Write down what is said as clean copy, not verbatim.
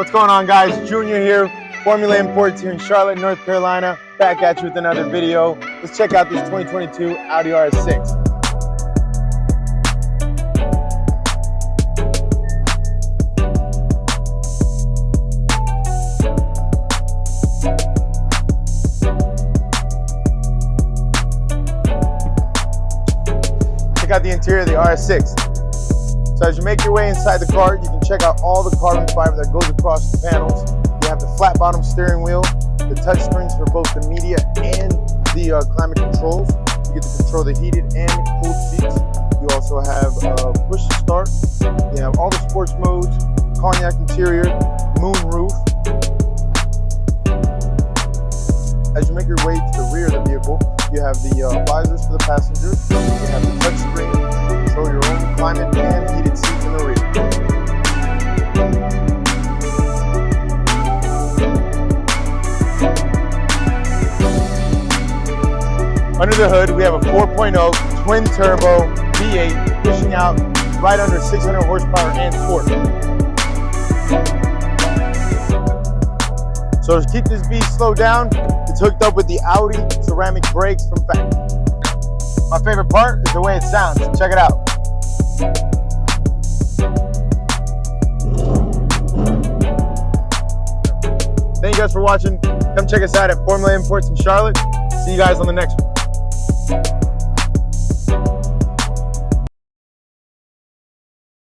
What's going on, guys? Junior here, Formula Imports here in Charlotte, North Carolina. Back at you with another video. Let's check out this 2022 Audi RS6. Check out the interior of the RS6. So as you make your way inside the car, you can check out all the carbon fiber that goes across the panels. You have the flat bottom steering wheel, the touch screens for both the media and the climate controls. You get to control the heated and cooled seats. You also have push to start. You have all the sports modes, cognac interior, moon roof. As you make your way to the rear of the vehicle, you have the visors for the passengers. You have the touch screen to control your own climate and heated seats in the rear. Under the hood, we have a 4.0 twin turbo V8 pushing out right under 600 horsepower and torque. So to keep this beast slowed down, it's hooked up with the Audi ceramic brakes from factory. My favorite part is the way it sounds. Check it out. Thank you guys for watching. Come check us out at Formula Imports in Charlotte. See you guys on the next one.